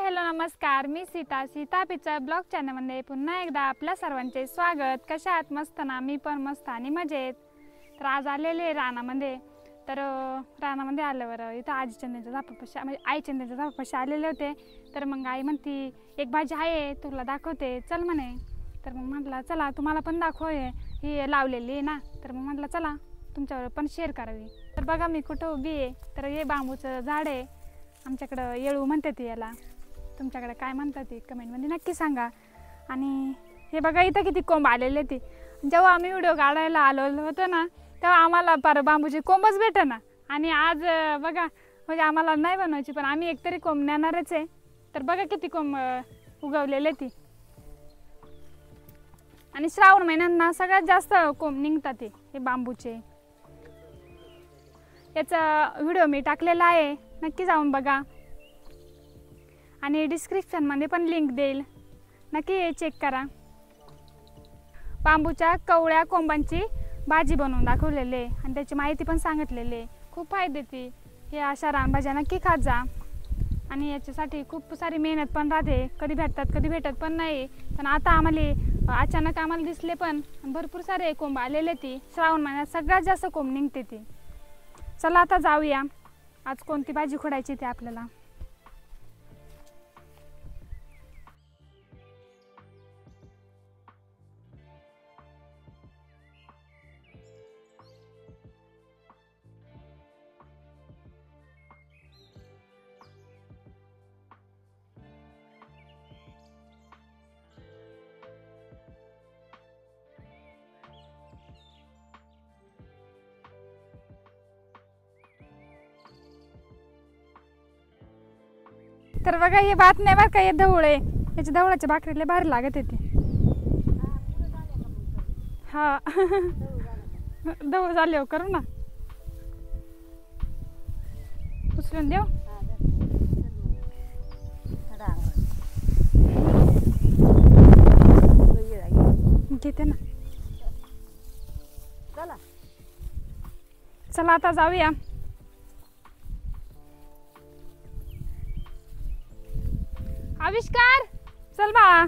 Hello नमस्कार, मी Sita picture blog चॅनलमध्ये पुन्हा एकदा आपल्या सर्वांचे स्वागत। कशा आहात? मस्त ना? मी पण मस्त आणि मजेत। तर आज आलेले रानामध्ये। तर रानामध्ये आल्यावर इथं आई चंदनच्या झापापाशी आलेले होते। तर मग आई म्हणती एक भाजी आहे तुला दाखवते चल म्हणे। तर मग म्हटलं चला तुम्हाला पण दाखवूया, ही लावलेली आहे ना। तर मग म्हटलं चला तुमच्यावर पण शेअर करावी। तर बघा मी कुठं उभी आहे, तर हे बांबूचं झाड आहे। आमच्याकडं येळू म्हणते ती याला, तुमच्याकडे काय म्हणतात ती कमेंटमध्ये नक्की सांगा। आणि हे बघा इथं किती कोंब आलेले ती। जेव्हा आम्ही व्हिडिओ काढायला आलेलो होतो ना, तेव्हा आम्हाला पर बांबूची कोंबच भेटेना। आणि आज बघा म्हणजे आम्हाला नाही बनवायची, पण आम्ही एकतरी कोंब नेणारच आहे। तर बघा किती कोंब उगवलेले ती। आणि श्रावण महिन्यांना सगळ्यात जास्त कोंब निघतात हे बांबूचे। याचा व्हिडिओ मी टाकलेला आहे, नक्की जाऊन बघा। आणि डिस्क्रिप्शनमध्ये पण लिंक देईल, नक्की चेक करा। बांबूच्या कवळ्या कोंबांची भाजी बनवून दाखवलेली आहे आणि त्याची माहिती पण सांगितलेली आहे। खूप फायदे ती हे अशा रानभाज्या नक्की खात जा। आणि याच्यासाठी खूप सारी मेहनत पण राहते, कधी भेटतात कधी भेटत पण नाही। पण आता आम्हाला अचानक दिसले पण भरपूर सारे कोंब आलेले ती। श्रावण महिन्यात सगळ्यात जास्त कोंब निघते ती। चला आता जाऊया, आज कोणती भाजी खोडायची ते आपल्याला। तर बघा हे भात नाही बरं का, हे ढवळ आहे। याच्या ढवळाच्या भाकरीला भारी लागत येते। हा ढवळ झाले हो, करू ना उचलून देऊ। घेते ना, चला आता जाऊया। आविष्कार चल बा।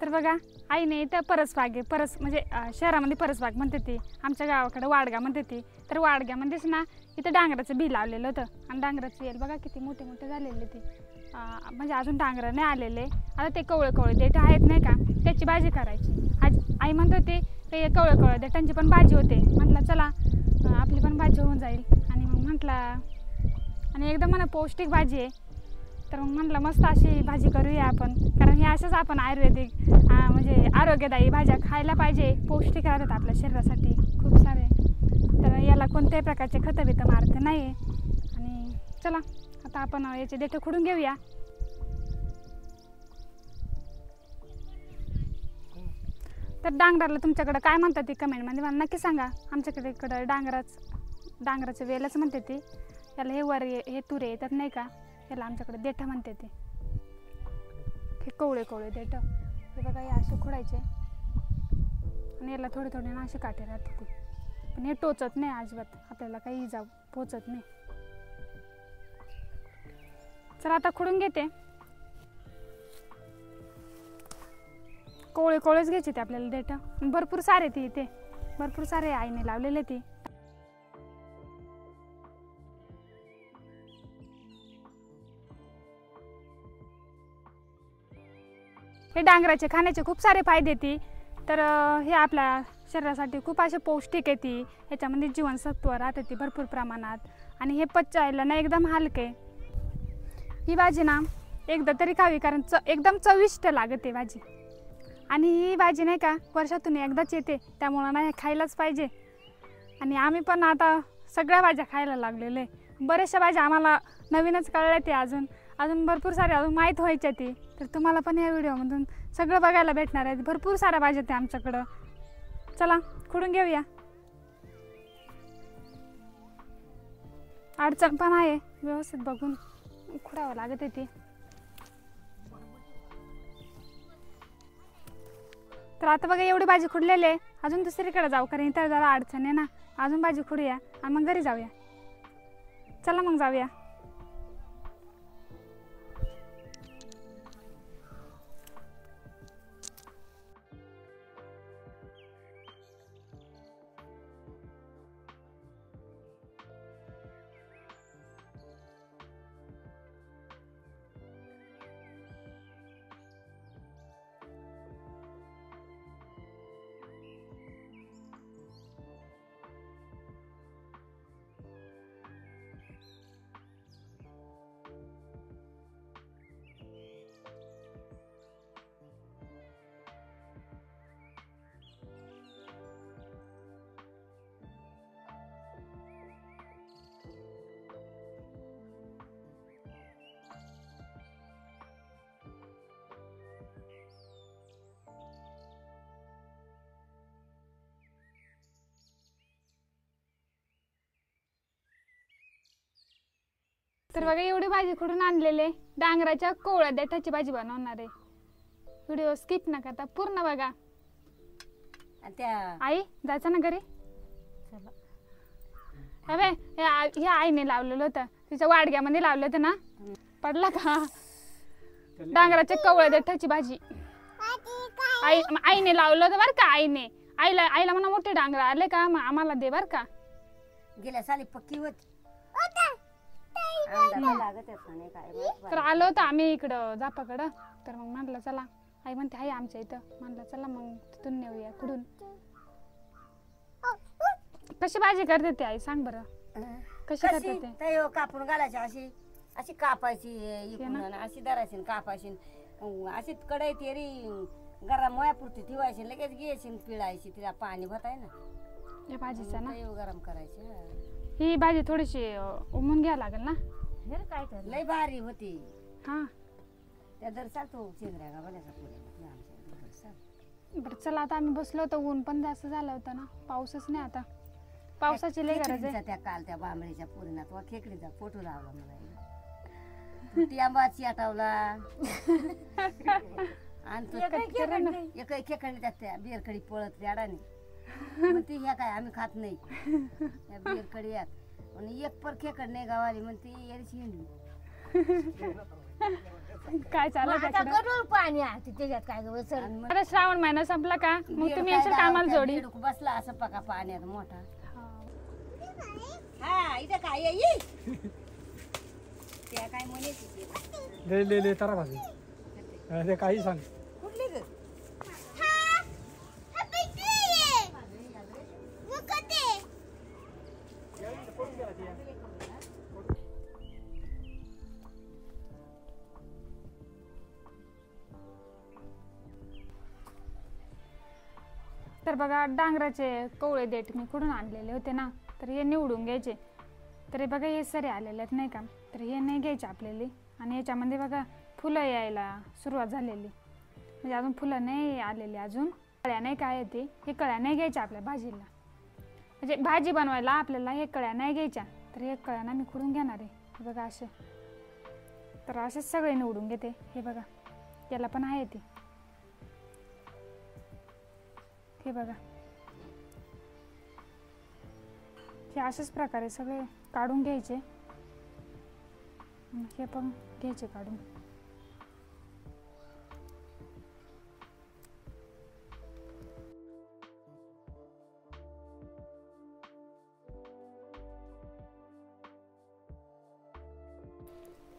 तर बघा आईने इथं परसबाग आहे, परस म्हणजे शहरामध्ये परसबाग म्हणते ती, आमच्या गावाकडे वाडगा म्हणते ती। तर वाडग्यामध्येच ना इथं डांगराचं बी लावलेलं होतं आणि डांगराचं येल बघा किती मोठे मोठे झालेले ती। म्हणजे अजून डांगरं नाही आलेले, आता ते कवळे देठ आहेत नाही का, त्याची भाजी करायची। आज आई म्हणत होती ते कवळे देठांची पण भाजी होते। म्हटलं चला आपली पण भाजी होऊन जाईल। आणि मग म्हटलं आणि एकदम मला पौष्टिक भाजी आहे, तर मग म्हटलं मस्त अशी भाजी करूया आपण। कारण हे असंच आपण आयुर्वेदिक म्हणजे आरोग्यदायी भाज्या खायला पाहिजे, पौष्टिक राहतात आपल्या शरीरासाठी खूप सारे। तर याला कोणत्याही प्रकारचे खतं मारते नाही। आणि चला आता आपण याचे देठं खुडून घेऊया। तर डांगराला तुमच्याकडे काय म्हणतात ती कमेंटमध्ये मला नक्की सांगा। आमच्याकडे इकडं डांगराचं वेलच म्हणते ती याला। हे वर हे तुरे येतात नाही का, याला आमच्याकडे देठ म्हणते ते। हे कवळे देठ हे बघा, हे असे खोडायचे आणि याला थोडे ना असे काटे राहते ते। पण हे टोचत नाही अजिबात, आपल्याला काही इजा पोचत नाही। चला आता खुडून घेते। कोवळे कोवळेच घ्यायचे ते आपल्याला देठ, भरपूर सारे ती इथे भरपूर सारे आईने लावलेले ती. हे डांगराचे खाण्याचे खूप सारे फायदे ती. तर हे आपल्या शरीरासाठी खूप असे पौष्टिक आहे ती. ह्याच्यामध्ये जीवनसत्व राहते ती भरपूर प्रमाणात आणि हे पचायला ना एकदम हलके. ही भाजी ना एकदा तरी खावी कारण एकदम चविष्ट लागते भाजी. आणि ही भाजी नाही का वर्षातून एकदाच येते, त्यामुळं ना हे खायलाच पाहिजे. आणि आम्ही पण आता सगळ्या भाज्या खायला लागलेलो आहे. बऱ्याचशा भाज्या आम्हाला नवीनच कळल्या ते, अजून अजून भरपूर साऱ्या अजून माहीत व्हायच्या ती. तर तुम्हाला पण या व्हिडिओमधून सगळं बघायला भेटणार आहे. भरपूर साऱ्या भाज्या त्या आमच्याकडं. चला खुडून घेऊया. अडचण पण आहे, व्यवस्थित बघून खुडावं लागत ती. तर आता बघा एवढी भाजी खुडलेली आहे. अजून दुसरीकडे जाऊ कारण इतर जरा अडचण आहे ना. अजून भाजी खुडूया आणि मग घरी जाऊया. चला मग जाऊया. तर बघा एवढी भाजी खुडून आणलेले डांगराच्या कोवळ्या देठाची भाजी बनवणार आहे. व्हिडिओ स्किप न करता पूर्ण बघा. आई जायचं ना घरी. अबे ह्या आईने लावलेलं होतं, तिच्या वाडग्यामध्ये लावलं होतं ना. पडला का? डांगराच्या कोवळ्या देठाची भाजी आईने लावलं होतं बरं का. आईला म्हणा मोठे डांगर आले का मग आम्हाला दे बरं का. गेल्या साली पक्की होती. तर आलो होतो आम्ही इकडं झापाकडं. तर मग म्हणलं चला, आई म्हणते आहे आमच्या इथं. म्हणलं चला मग तिथून नेऊया खुडून. कशी भाजी करते ते आई सांग बरं. कशी करते ते? कापून घालायची अशी अशी कापायची इकडून अशी धरायची कापायची अशी कढई तेरी गरम वयापुरती ठेवायची लगेच घ्यायची पिळायची. तिला पाणी भरताय ना या भाजीचा ना गरम करायची. ही भाजी थोडीशी उमून घ्यावं लागेल ना. काय तर लय भारी होती. हा त्या दर चालतो चेंद्र्या गावाल्याचा बरं चला आता आम्ही बसलो होतो. ऊन पण जास्त झालं होतं ना, पाऊसच नाही. आता पावसाची लय गरज आहे. त्या काल त्या बांबळीच्या पोरीना तो खेकडीचा फोटो लावला मला. ती आंबाची आटवला आणि एक खेकडी त्या बिरकडी पळत रेडाने म्हणते ह्या काय आम्ही खात नाही या बिरकडी यात आणि एक पर खेकड नाही गावाली म्हणते याची हिंडली. काय चाललं पाणी आहे त्याच्यात काय आता श्रावण महिना संपला का मग तुम्ही अशा कामाला जोडी बसला असं पका पाण्यात मोठा. हा इथं काय येई त्या काय म्हणे ले ले तारा भाजी काही सांग कुठली ग तर बघा डांगराचे कोवळे देठ मी कुठून आणलेले होते ना. तर हे निवडून घ्यायचे. तर हे बघा हे सरे आलेले आहेत नाही का. तर हे नाही घ्यायचे आपल्याला. आणि याच्यामध्ये बघा फुलं यायला सुरुवात झालेली, म्हणजे अजून फुलं नाही आलेली. अजून कळ्या नाही काय येते हे कळ्या नाही घ्यायच्या आपल्या भाजीला. म्हणजे भाजी बनवायला आपल्याला हे कळ्या नाही घ्यायच्या. तर हे कळ्या ना मी खुडून घेणार आहे. हे बघा असे. तर असेच सगळे निवडून घेते. हे बघा याला पण आहे ते. हे बघा हे अशाच प्रकारे सगळे काढून घ्यायचे. हे पण घ्यायचे काढून.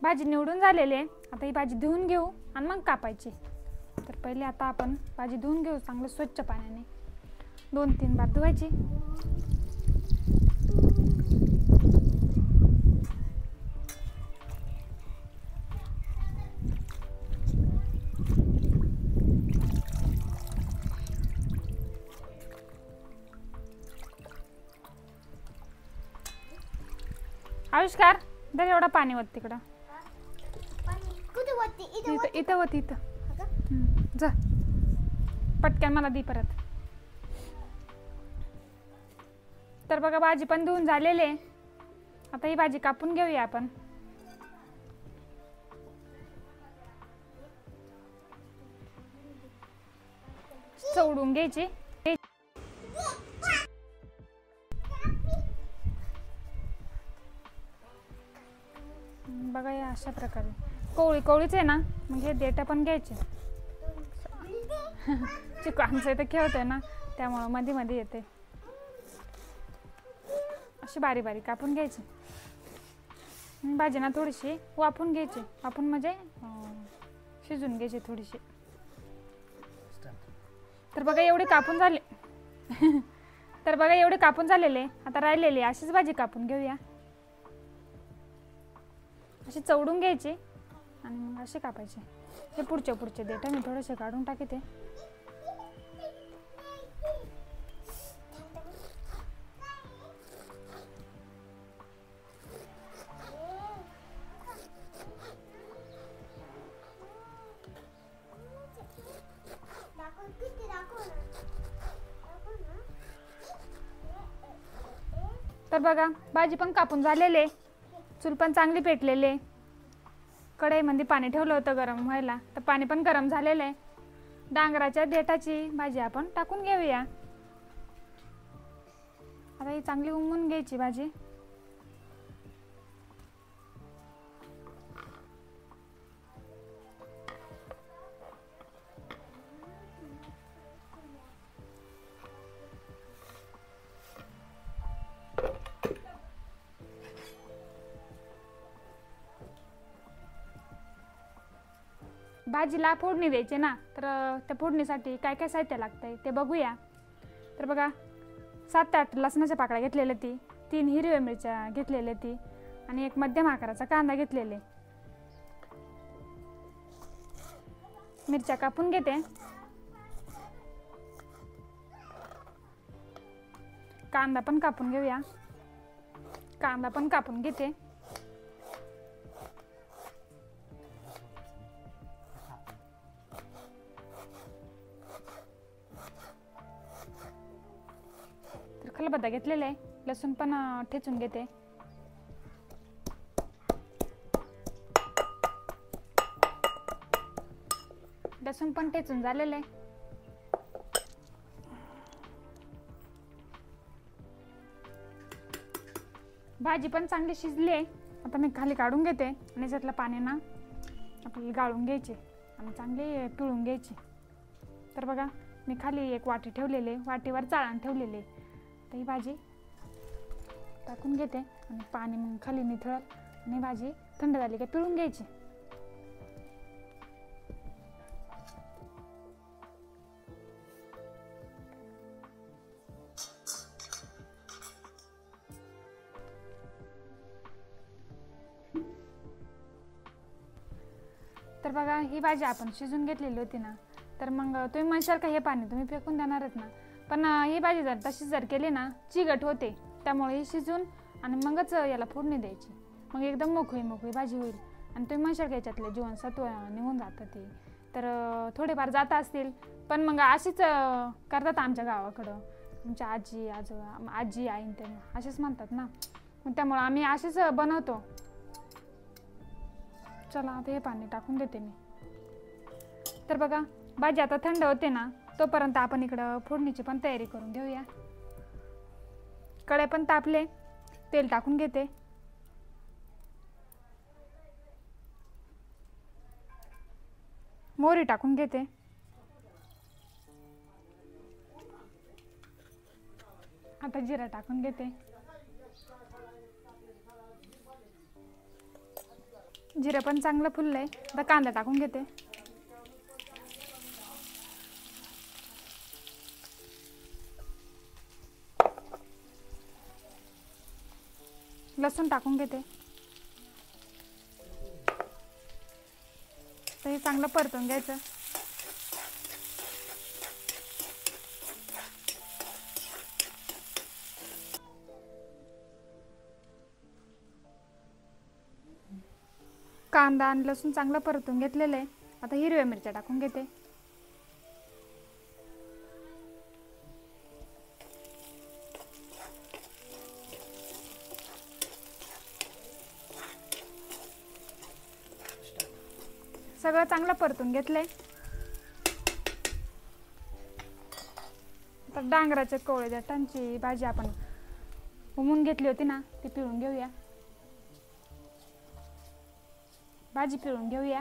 भाजी निवडून झालेली आहे. आता ही भाजी धुवून घेऊ आणि मग कापायची. तर पहिले आता आपण भाजी धुवून घेऊ चांगलं स्वच्छ पाण्याने. 2-3 बार धुवायची. आविष्कार दर एवढा पाणी होत तिकडं. इथं होत इथं. जा पटकन मला दी परत. तर बघा भाजी पण धुवून झालेली आहे. आता ही भाजी कापून घेऊया आपण. चवडून घ्यायची. बघा या अशा प्रकारे कोवळी कोवळीच आहे ना. मग हे देठं पण घ्यायचे. चिकू आमचं इथं खेळतोय ना त्यामुळं मध्ये मध्ये येते. अशी बारीक बारीक कापून घ्यायची. भाजी ना थोडीशी वाफून घ्यायची. वाफून म्हणजे शिजून घ्यायची थोडीशी. तर बघा एवढे कापून झाले. तर बघा एवढे कापून झालेले. आता राहिलेले अशीच भाजी कापून घेऊया. अशी चवडून घ्यायची आणि मग असे कापायचे. हे पुढचे देठ मी थोडेसे काढून टाकते. तर बघा भाजी पण कापून झालेले. चूल पण चांगली पेटलेले. कढईमध्ये पाणी ठेवलं होतं गरम व्हायला. तर पाणी पण गरम झालेलं आहे. डांगराच्या देठाची भाजी आपण टाकून घेऊया. आता ही चांगली उमून घ्यायची भाजी. भाजीला फोडणी द्यायची ना. तर त्या फोडणीसाठी काय काय साहित्य लागतंय ते बघूया. तर बघा 7 ते 8 लसणाच्या पाकळ्या घेतलेल्या ती. 3 हिरव्या मिरच्या घेतलेल्या ती. आणि एक मध्यम आकाराचा कांदा घेतलेले. मिरच्या कापून घेते. कांदा पण कापून घेऊया. कांदा पण कापून घेते. खलबत्ता घेतलेला आहे. लसूण पण ठेचून घेते. लसूण पण ठेचून झालेलं आहे. भाजी पण चांगली शिजली आहे. आता मी खाली काढून घेते आणि त्यातलं पाणी ना आपल्याला गाळून घ्यायचे आणि चांगली पिळून घ्यायची. तर बघा मी खाली एक वाटी ठेवलेले. वाटीवर चाळण ठेवलेले. ही भाजी टाकून घेते आणि पाणी मग खाली निथळत आणि भाजी थंड झाली की पिळून घ्यायची. तर बघा ही भाजी आपण शिजून घेतलेली होती ना. तर मग तुम्ही म्हणशाल का हे पाणी तुम्ही फेकून देणारच ना. पण ही भाजी जर तशी जर केली ना चिकट होते. त्यामुळे ही शिजून आणि मगच याला फोडणी द्यायची. मग एकदम मोकळी भाजी होईल. आणि तुम्ही म्हणशाल का याच्यातले जीवनसत्व निघून जातं ते. तर थोडेफार जात असतील. पण मग अशीच करतात आमच्या गावाकडं. आमच्या आजी आजोबा आजी आई ते असेच म्हणतात ना. मग त्यामुळं आम्ही असेच बनवतो. चला आता हे पाणी टाकून देते मी. तर बघा भाजी आता थंड होते ना. तोपर्यंत आपण इकडं फोडणीची पण तयारी करून घेऊया. कढई पण तापले. तेल टाकून घेते. मोहरी टाकून घेते. आता जिरा टाकून घेते. जिरं पण चांगलं फुललंय. आता कांदा टाकून घेते. लसूण टाकून घेते. तर हे चांगलं परतून घ्यायचं. कांदा आणि लसूण चांगलं परतून घेतलेलं आहे. आता हिरव्या मिरच्या टाकून घेते. सगळं चांगलं परतून घेतलंय. आता डांगराच्या कोवळे देठांची भाजी आपण उमून घेतली होती ना, ती पिळून घेऊया. भाजी पिळून घेऊया.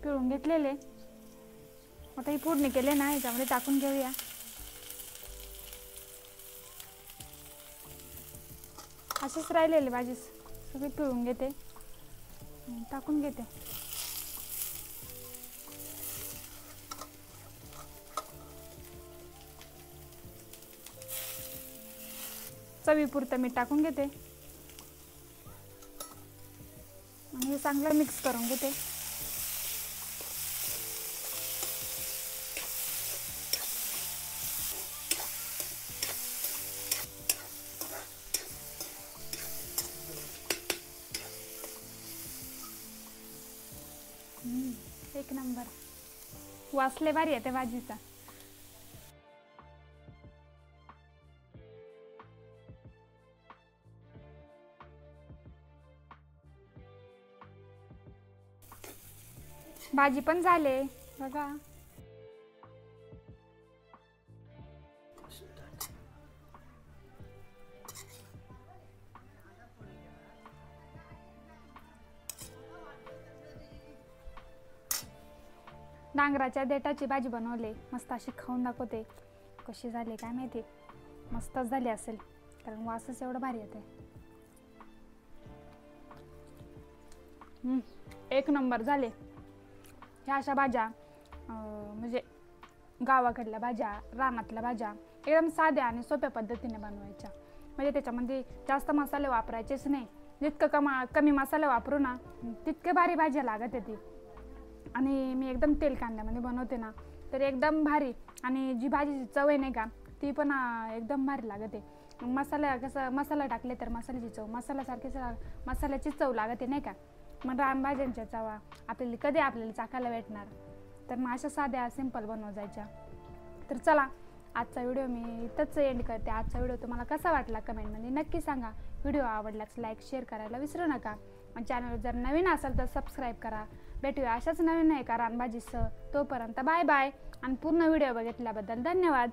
पिळून घेतलेले. आता ही फोडणी केले ना, याच्यामध्ये टाकून घेऊया. अशीच राहिलेली भाजी सगळी पिळून घेते, टाकून घेते. चवीपुरतं मीठ टाकून घेते आणि हे चांगलं मिक्स करून घेते. एक नंबर वास लय भारी येते भाजीचा. भाजी पण झाले बघा. डांगराच्या देठाची भाजी बनवले. मस्त अशी खाऊन दाखवते कशी झाली काय माहिती. मस्तच झाली असेल, कारण वासच एवढं भारी येते. एक नंबर झाले. ह्या अशा भाज्या म्हणजे गावाकडल्या भाज्या, रानातल्या भाज्या एकदम साध्या आणि सोप्या पद्धतीने बनवायच्या. म्हणजे त्याच्यामध्ये जास्त मसाले वापरायचेच नाही. जितकं कमी मसाले वापरू ना, तितके भारी भाज्या लागत येते. आणि मी एकदम तेल कांद्यामध्ये बनवते ना, तर एकदम भारी. आणि जी भाजीची चव आहे नाही का, ती पण एकदम भारी लागते. मसाला कसं मसाला टाकले तर मसाल्याची चव मसाल्यासारखीच मसाल्याची चव लागते नाही का. मग रानभाज्यांच्या चवा आपल्याला चाकायला भेटणार. तर मग अशा साध्या सिंपल बनवायच्या. तर चला, आजचा व्हिडिओ मी इथंच एंड करते. आजचा व्हिडिओ तुम्हाला कसा वाटला कमेंटमध्ये नक्की सांगा. व्हिडिओ आवडल्यास लाईक शेअर करायला विसरू नका. आणि चॅनल जर नवीन असेल तर सबस्क्राईब करा. भेटूया अशाच नवीन एका रानभाजीसह. तोपर्यंत बाय बाय. आणि पूर्ण व्हिडिओ बघितल्याबद्दल धन्यवाद.